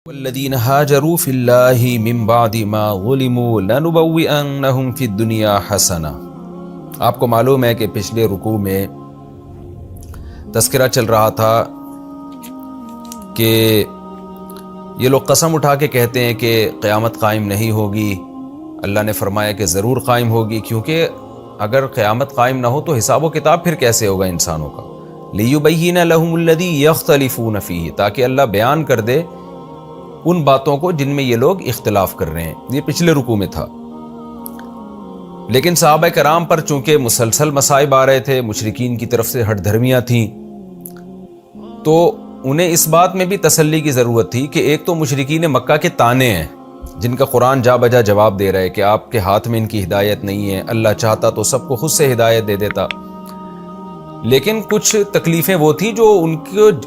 والذین ہاجروا فی اللہ من بعد ما ظلموا لنبوئنہم فی الدنیا حسنہ۔ آپ کو معلوم ہے کہ پچھلے رکوع میں تذکرہ چل رہا تھا کہ یہ لوگ قسم اٹھا کے کہتے ہیں کہ قیامت قائم نہیں ہوگی۔ اللہ نے فرمایا کہ ضرور قائم ہوگی، کیونکہ اگر قیامت قائم نہ ہو تو حساب و کتاب پھر کیسے ہوگا انسانوں کا۔ لِيُبَيِّنَ لَهُمُ الَّذِي يَخْتَلِفُونَ فِيهِ، تاکہ اللہ بیان کر دے ان باتوں کو جن میں یہ لوگ اختلاف کر رہے ہیں۔ یہ پچھلے رکوع میں تھا، لیکن صحابہ کرام پر چونکہ مسلسل مصائب آ رہے تھے، مشرکین کی طرف سے ہٹ دھرمیاں تھیں، تو انہیں اس بات میں بھی تسلی کی ضرورت تھی کہ ایک تو مشرکین مکہ کے طعنے ہیں جن کا قرآن جا بجا جواب دے رہا ہے کہ آپ کے ہاتھ میں ان کی ہدایت نہیں ہے، اللہ چاہتا تو سب کو خود سے ہدایت دے دیتا۔ لیکن کچھ تکلیفیں وہ تھیں جو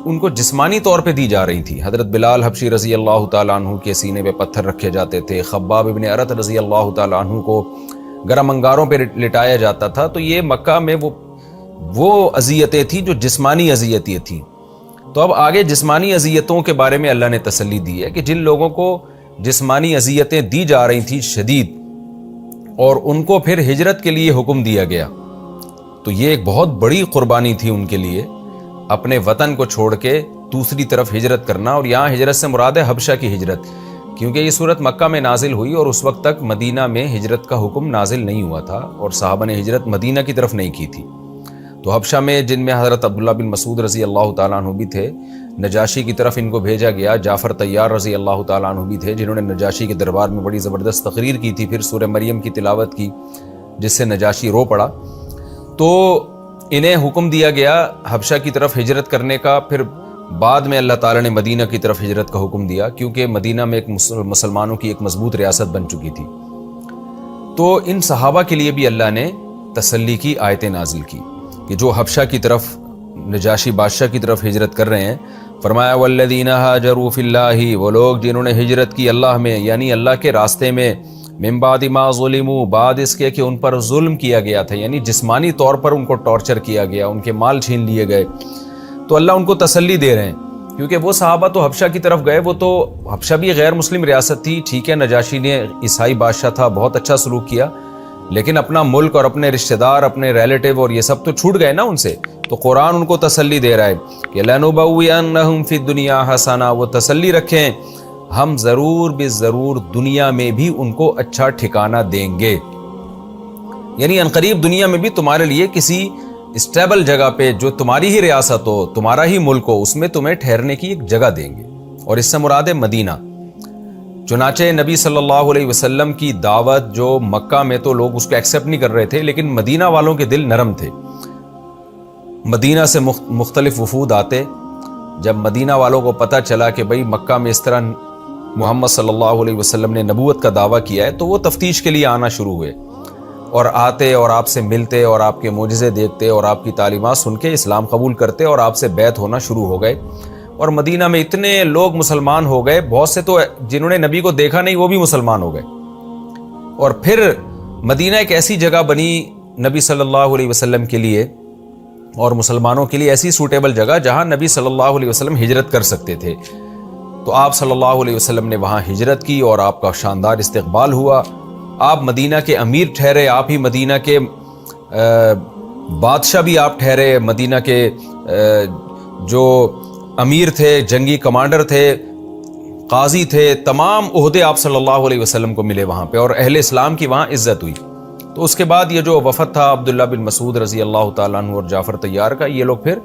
ان کو جسمانی طور پہ دی جا رہی تھی۔ حضرت بلال حبشی رضی اللہ تعالیٰ عنہ کے سینے پہ پتھر رکھے جاتے تھے، خباب ابن ارت رضی اللہ تعالیٰ عنہ کو گرم انگاروں پہ لٹایا جاتا تھا۔ تو یہ مکہ میں وہ اذیتیں تھیں جو جسمانی اذیتیں تھیں۔ تو اب آگے جسمانی اذیتوں کے بارے میں اللہ نے تسلی دی ہے کہ جن لوگوں کو جسمانی اذیتیں دی جا رہی تھیں شدید، اور ان کو پھر ہجرت کے لیے حکم دیا گیا، تو یہ ایک بہت بڑی قربانی تھی ان کے لیے، اپنے وطن کو چھوڑ کے دوسری طرف ہجرت کرنا۔ اور یہاں ہجرت سے مراد ہے حبشہ کی ہجرت، کیونکہ یہ صورت مکہ میں نازل ہوئی اور اس وقت تک مدینہ میں ہجرت کا حکم نازل نہیں ہوا تھا، اور صحابہ نے ہجرت مدینہ کی طرف نہیں کی تھی۔ تو حبشہ میں، جن میں حضرت عبداللہ بن مسعود رضی اللہ تعالیٰ عنہ بھی تھے، نجاشی کی طرف ان کو بھیجا گیا۔ جعفر طیار رضی اللہ تعالیٰ عنہ بھی تھے، جنہوں نے نجاشی کے دربار میں بڑی زبردست تقریر کی تھی، پھر سورہ مریم کی تلاوت کی جس سے نجاشی رو پڑا۔ تو انہیں حکم دیا گیا حبشہ کی طرف ہجرت کرنے کا۔ پھر بعد میں اللہ تعالیٰ نے مدینہ کی طرف ہجرت کا حکم دیا، کیونکہ مدینہ میں ایک مسلمانوں کی ایک مضبوط ریاست بن چکی تھی۔ تو ان صحابہ کے لیے بھی اللہ نے تسلی کی آیتیں نازل کی کہ جو حبشہ کی طرف، نجاشی بادشاہ کی طرف ہجرت کر رہے ہیں، فرمایا والذین ہاجروا فی اللہ، وہ لوگ جنہوں نے ہجرت کی اللہ میں، یعنی اللہ کے راستے میں، من بعد ما ظلموا، بعد اس کے کہ ان پر ظلم کیا گیا تھا، یعنی جسمانی طور پر ان کو ٹارچر کیا گیا، ان کے مال چھین لیے گئے، تو اللہ ان کو تسلی دے رہے ہیں، کیونکہ وہ صحابہ تو حبشہ کی طرف گئے، وہ تو حبشہ بھی غیر مسلم ریاست تھی، ٹھیک ہے نجاشی نے عیسائی بادشاہ تھا، بہت اچھا سلوک کیا، لیکن اپنا ملک اور اپنے رشتہ دار، اپنے ریلیٹیو اور یہ سب تو چھوٹ گئے نا ان سے۔ تو قرآن ان کو تسلی دے رہا ہے کہ لَنُبَوِّئَنَّهُمْ فِي الدُّنْيَا حَسَنَةً، وہ تسلی رکھیں ہم ضرور ضرور دنیا میں بھی ان کو اچھا ٹھکانہ دیں گے، یعنی عنقریب دنیا میں بھی تمہارے لیے کسی اسٹیبل جگہ پہ جو تمہاری ہی ریاست ہو، تمہارا ہی ملک ہو، اس میں تمہیں ٹھہرنے کی ایک جگہ دیں گے، اور اس سے مراد ہے مدینہ۔ چنانچہ نبی صلی اللہ علیہ وسلم کی دعوت جو مکہ میں تو لوگ اس کو ایکسیپٹ نہیں کر رہے تھے، لیکن مدینہ والوں کے دل نرم تھے۔ مدینہ سے مختلف وفود آتے، جب مدینہ والوں کو پتہ چلا کہ بھئی مکہ میں اس طرح محمد صلی اللہ علیہ وسلم نے نبوت کا دعویٰ کیا ہے، تو وہ تفتیش کے لیے آنا شروع ہوئے، اور آتے اور آپ سے ملتے اور آپ کے معجزے دیکھتے اور آپ کی تعلیمات سن کے اسلام قبول کرتے اور آپ سے بیعت ہونا شروع ہو گئے۔ اور مدینہ میں اتنے لوگ مسلمان ہو گئے، بہت سے تو جنہوں نے نبی کو دیکھا نہیں وہ بھی مسلمان ہو گئے۔ اور پھر مدینہ ایک ایسی جگہ بنی نبی صلی اللہ علیہ وسلم کے لیے اور مسلمانوں کے لیے، ایسی سوٹیبل جگہ جہاں نبی صلی اللہ علیہ وسلم ہجرت کر سکتے تھے۔ تو آپ صلی اللہ علیہ وسلم نے وہاں ہجرت کی اور آپ کا شاندار استقبال ہوا۔ آپ مدینہ کے امیر ٹھہرے، آپ ہی مدینہ کے بادشاہ بھی آپ ٹھہرے، مدینہ کے جو امیر تھے، جنگی کمانڈر تھے، قاضی تھے، تمام عہدے آپ صلی اللہ علیہ وسلم کو ملے وہاں پہ، اور اہل اسلام کی وہاں عزت ہوئی۔ تو اس کے بعد یہ جو وفد تھا عبداللہ بن مسعود رضی اللہ تعالیٰ عنہ اور جعفر طیار کا، یہ لوگ پھر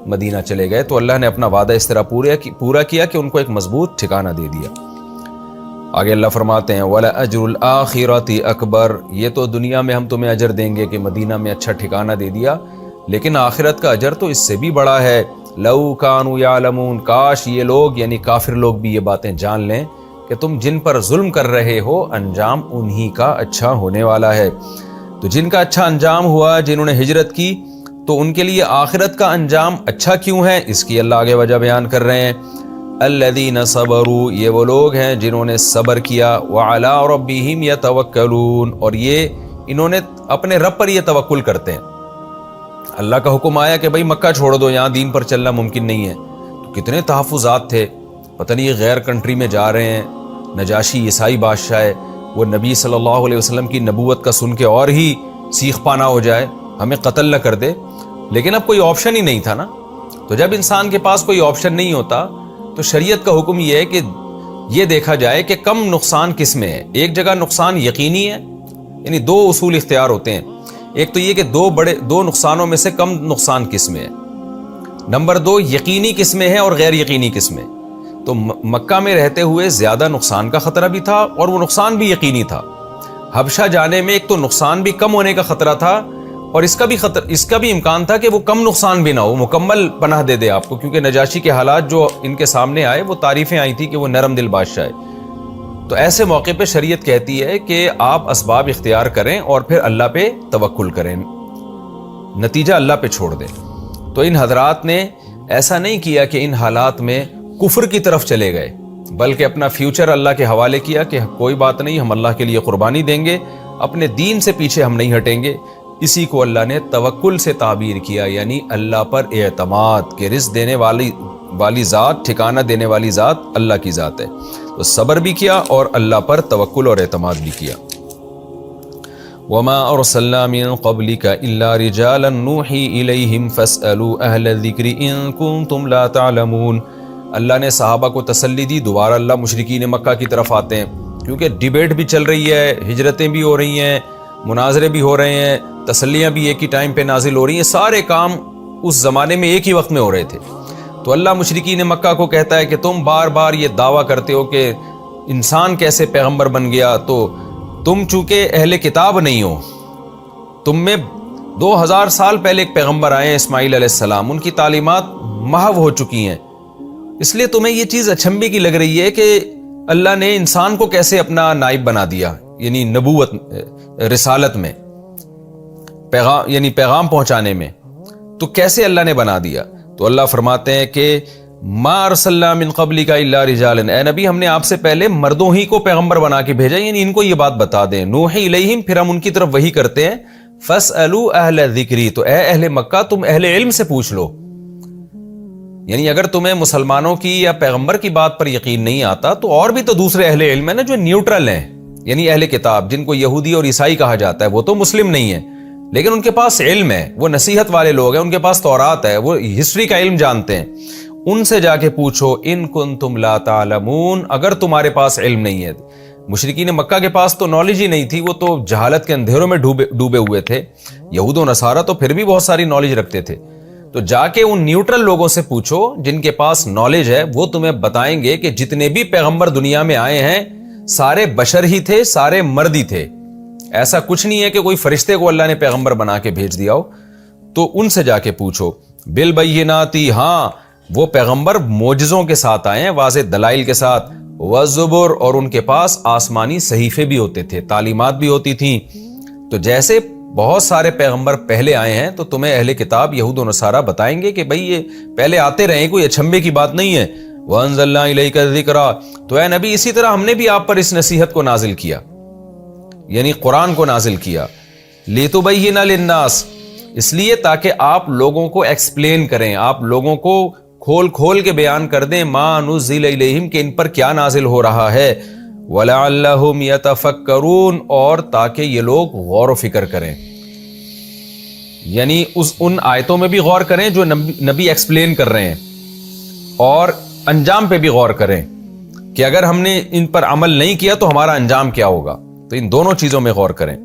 مدینہ چلے گئے۔ تو اللہ نے اپنا وعدہ اس طرح پورا کیا کہ ان کو ایک مضبوط ٹھکانہ دے دیا۔ آگے اللہ فرماتے ہیں وَلَأَجْرُ الْآخِرَةِ أَكْبَرُ، یہ تو دنیا میں ہم تمہیں اجر دیں گے کہ مدینہ میں اچھا ٹھکانہ دے دیا، لیکن آخرت کا اجر تو اس سے بھی بڑا ہے۔ لَوْ كَانُوا يَعْلَمُونَ، کاش یہ لوگ یعنی کافر لوگ بھی یہ باتیں جان لیں کہ تم جن پر ظلم کر رہے ہو انجام انہی کا اچھا ہونے والا ہے۔ تو جن کا اچھا انجام ہوا، جنہوں نے ہجرت کی، تو ان کے لیے آخرت کا انجام اچھا کیوں ہے، اس کی اللہ آگے وجہ بیان کر رہے ہیں۔ الذین صبروا، یہ وہ لوگ ہیں جنہوں نے صبر کیا، وعلی ربہم یتوکلون، اور یہ انہوں نے اپنے رب پر یہ توکل کرتے ہیں۔ اللہ کا حکم آیا کہ بھئی مکہ چھوڑ دو، یہاں دین پر چلنا ممکن نہیں ہے، تو کتنے تحفظات تھے، پتہ نہیں یہ غیر کنٹری میں جا رہے ہیں، نجاشی عیسائی بادشاہ ہے، وہ نبی صلی اللہ علیہ وسلم کی نبوت کا سن کے اور ہی سیخ پانا ہو جائے، ہمیں قتل نہ کر دے. لیکن اب کوئی آپشن ہی نہیں تھا نا. تو جب انسان کے پاس کوئی آپشن نہیں ہوتا تو شریعت کا حکم یہ ہے کہ یہ دیکھا جائے کہ کم نقصان کس میں ہے. ایک جگہ نقصان یقینی ہے، یعنی دو اصول اختیار ہوتے ہیں. ایک تو یہ کہ دو نقصانوں میں سے کم نقصان کس میں ہے. نمبر 2 یقینی کس میں ہے اور غیر یقینی کس میں. تو مکہ میں رہتے ہوئے زیادہ نقصان کا خطرہ بھی تھا اور وہ نقصان بھی یقینی تھا. حبشہ جانے میں ایک تو نقصان بھی کم ہونے کا خطرہ تھا اور اس کا بھی امکان تھا کہ وہ کم نقصان بھی نہ ہو، مکمل پناہ دے دے آپ کو، کیونکہ نجاشی کے حالات جو ان کے سامنے آئے وہ تعریفیں آئی تھی کہ وہ نرم دل بادشاہ ہے. تو ایسے موقع پہ شریعت کہتی ہے کہ آپ اسباب اختیار کریں اور پھر اللہ پہ توکل کریں، نتیجہ اللہ پہ چھوڑ دیں. تو ان حضرات نے ایسا نہیں کیا کہ ان حالات میں کفر کی طرف چلے گئے، بلکہ اپنا فیوچر اللہ کے حوالے کیا کہ کوئی بات نہیں، ہم اللہ کے لیے قربانی دیں گے، اپنے دین سے پیچھے ہم نہیں ہٹیں گے. اسی کو اللہ نے توکل سے تعبیر کیا، یعنی اللہ پر اعتماد، کہ رزق دینے والی ذات، ٹھکانہ دینے والی ذات اللہ کی ذات ہے. تو صبر بھی کیا اور اللہ پر توکل اور اعتماد بھی کیا. وما ارسلنا من قبلك الا رجالا نوحي اليهم فاسالوا اهل الذكر ان كنتم لا تعلمون. اللہ نے صحابہ کو تسلی دی. دوبارہ اللہ مشرکین مکہ کی طرف آتے ہیں، کیونکہ ڈیبیٹ بھی چل رہی ہے، ہجرتیں بھی ہو رہی ہیں، مناظرے بھی ہو رہے ہیں، تسلیاں بھی ایک ہی ٹائم پہ نازل ہو رہی ہیں. سارے کام اس زمانے میں ایک ہی وقت میں ہو رہے تھے. تو اللہ مشرکین مکہ کو کہتا ہے کہ تم بار بار یہ دعویٰ کرتے ہو کہ انسان کیسے پیغمبر بن گیا، تو تم چونکہ اہل کتاب نہیں ہو، تم میں 2000 سال پہلے ایک پیغمبر آئے ہیں اسماعیل علیہ السلام، ان کی تعلیمات محو ہو چکی ہیں، اس لیے تمہیں یہ چیز اچنبھے کی لگ رہی ہے کہ اللہ نے انسان کو کیسے اپنا نائب بنا دیا، یعنی نبوت، رسالت میں، پیغام پہنچانے میں، تو کیسے اللہ نے بنا دیا. تو اللہ فرماتے ہیں کہ ما ارسلنا من قبلک الا رجالا، اے نبی ہم نے آپ سے پہلے مردوں ہی کو پیغمبر بنا کے بھیجا، یعنی ان کو یہ بات بتا دیں. نوحی الیہم، پھر ہم ان کی طرف وحی کرتے ہیں. فاسألوا اہل الذکر، تو اے اہل مکہ تم اہل علم سے پوچھ لو. یعنی اگر تمہیں مسلمانوں کی یا پیغمبر کی بات پر یقین نہیں آتا تو اور بھی تو دوسرے اہل علم ہیں نا جو نیوٹرل ہیں، یعنی اہل کتاب، جن کو یہودی اور عیسائی کہا جاتا ہے. وہ تو مسلم نہیں ہیں لیکن ان کے پاس علم ہے، وہ نصیحت والے لوگ ہیں، ان کے پاس تورات ہے، وہ ہسٹری کا علم جانتے ہیں. ان سے جا کے پوچھو ان کنتم لا تعلمون، اگر تمہارے پاس علم نہیں ہے. مشرکین مکہ کے پاس تو نالج ہی نہیں تھی، وہ تو جہالت کے اندھیروں میں ڈوبے ہوئے تھے. یہود و نصارہ تو پھر بھی بہت ساری نالج رکھتے تھے. تو جا کے ان نیوٹرل لوگوں سے پوچھو جن کے پاس نالج ہے، وہ تمہیں بتائیں گے کہ جتنے بھی پیغمبر دنیا میں آئے ہیں سارے بشر ہی تھے، سارے مرد ہی تھے. ایسا کچھ نہیں ہے کہ کوئی فرشتے کو اللہ نے پیغمبر بنا کے بھیج دیا ہو. تو ان سے جا کے پوچھو. بالبیناتی، ہاں وہ پیغمبر معجزوں کے ساتھ آئے ہیں، واضح دلائل کے ساتھ. والزبر، اور ان کے پاس آسمانی صحیفے بھی ہوتے تھے، تعلیمات بھی ہوتی تھیں. تو جیسے بہت سارے پیغمبر پہلے آئے ہیں تو تمہیں اہل کتاب یہود و نصارہ بتائیں گے کہ بھئی یہ پہلے آتے رہے، کوئی اچھمبے کی بات نہیں ہے. وانزلنا الیک الذکر، تو اے نبی اسی طرح ہم نے بھی آپ پر اس نصیحت کو نازل کیا، یعنی قرآن کو نازل کیا. لتبین للناس، اس لیے تاکہ آپ لوگوں کو ایکسپلین کریں، آپ لوگوں کو کھول کے بیان کر دیں ما نزل الیہم، کہ ان پر کیا نازل ہو رہا ہے. وَلَعَلَّهُمْ يَتَفَكَّرُونَ، اور تاکہ یہ لوگ غور و فکر کریں، یعنی ان آیتوں میں بھی غور کریں جو نبی ایکسپلین کر رہے ہیں، اور انجام پہ بھی غور کریں کہ اگر ہم نے ان پر عمل نہیں کیا تو ہمارا انجام کیا ہوگا. تو ان دونوں چیزوں میں غور کریں.